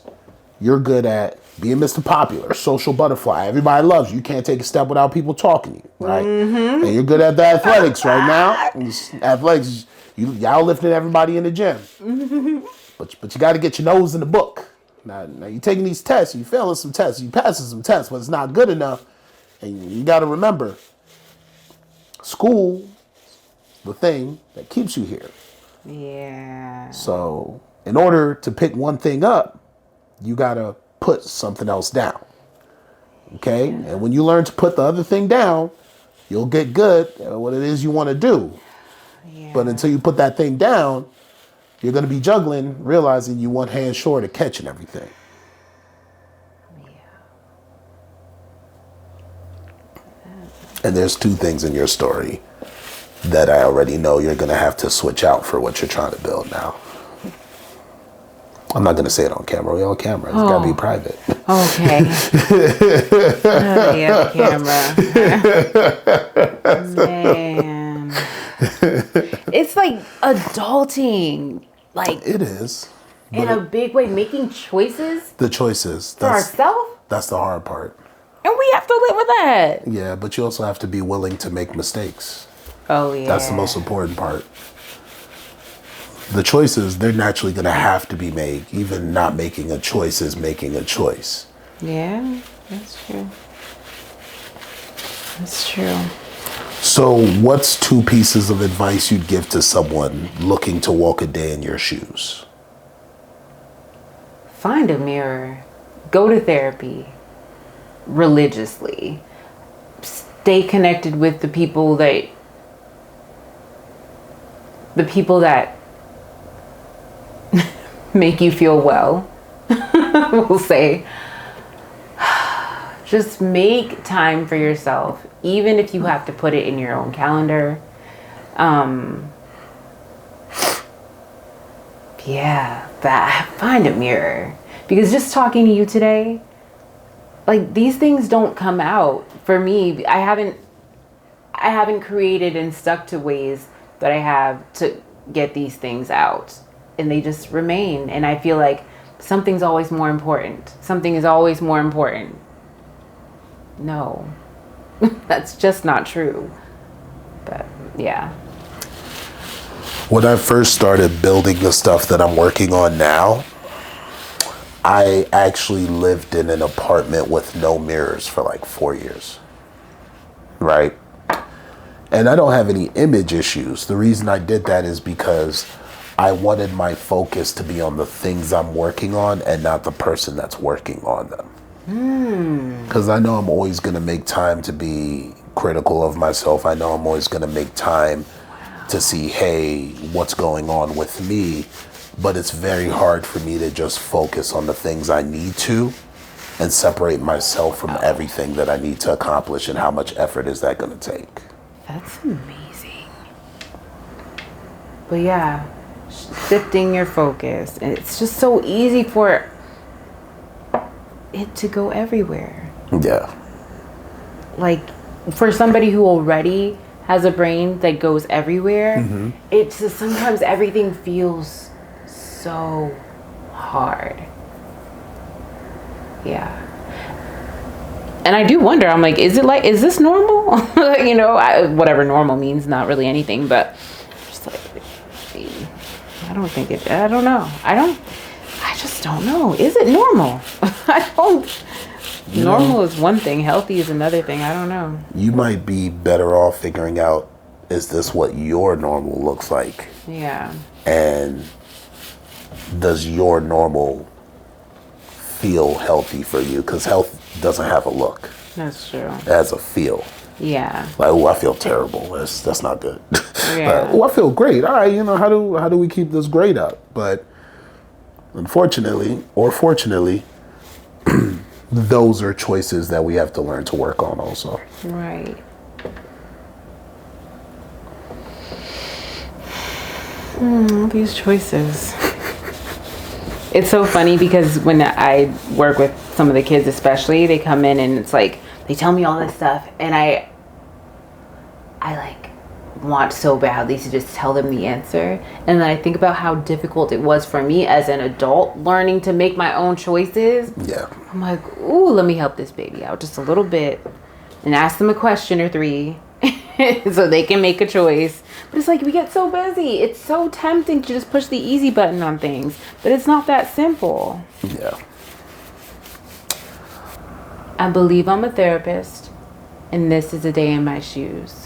you're good at being Mr. Popular, social butterfly. Everybody loves you. You can't take a step without people talking to you, right? And you're good at the athletics right now. Athletics, y'all lifting everybody in the gym. But you got to get your nose in the book. Now you're taking these tests, you failing some tests, you passing some tests, but it's not good enough. And you got to remember, school, the thing that keeps you here. Yeah. So in order to pick one thing up, you got to put something else down. Okay? Yeah. And when you learn to put the other thing down, you'll get good at what it is you want to do. Yeah. But until you put that thing down, you're going to be juggling, realizing you one hand short of catching everything. Yeah. And there's 2 things in your story that I already know you're going to have to switch out for what you're trying to build now. I'm not going to say it on camera. We're on camera. It's got to be private. Okay. Yeah, camera. Man. It's like adulting. Like it is. In a big way, making choices. The choices. For ourselves? That's the hard part. And we have to live with that. Yeah, but you also have to be willing to make mistakes. Oh, yeah. That's the most important part. The choices, they're naturally going to have to be made. Even not making a choice is making a choice. Yeah, that's true. That's true. So what's 2 pieces of advice you'd give to someone looking to walk a day in your shoes? Find a mirror. Go to therapy religiously. Stay connected with the people that make you feel well. We'll say. Just make time for yourself, even if you have to put it in your own calendar. Find a mirror. Because just talking to you today, like, these things don't come out. For me, I haven't created and stuck to ways that I have to get these things out. And they just remain. And I feel like something's always more important. Something is always more important. No, that's just not true. But yeah. When I first started building the stuff that I'm working on now, I actually lived in an apartment with no mirrors for like 4 years. Right? And I don't have any image issues. The reason I did that is because I wanted my focus to be on the things I'm working on and not the person that's working on them. Because I know I'm always going to make time to be critical of myself. I know I'm always going to make time to see, hey, what's going on with me. But it's very hard for me to just focus on the things I need to and separate myself from everything that I need to accomplish, and how much effort is that going to take? That's amazing. But yeah, shifting your focus. And it's just so easy for it to go everywhere. Yeah. Like, for somebody who already has a brain that goes everywhere, it's just sometimes everything feels so hard. Yeah. And I do wonder, I'm like, is this normal? You know, whatever normal means, not really anything, but just like, I don't know. I just don't know. Is it normal? Normal is one thing, healthy is another thing. I don't know. You might be better off figuring out, is this what your normal looks like? Yeah. And does your normal feel healthy for you? Because health doesn't have a look. That's true. It has a feel. Yeah. Like, oh, I feel terrible. That's not good. Yeah. Oh, I feel great. All right, how do we keep this grade up? But unfortunately, or fortunately, those are choices that we have to learn to work on also. Right. These choices. It's so funny because when I work with some of the kids especially, they come in and it's like, they tell me all this stuff and I like want so badly to just tell them the answer. And then I think about how difficult it was for me as an adult learning to make my own choices. Yeah. I'm like, ooh, let me help this baby out just a little bit and ask them a question or three so they can make a choice. But it's like, we get so busy. It's so tempting to just push the easy button on things, but it's not that simple. Yeah. I believe I'm a therapist, and this is a day in my shoes.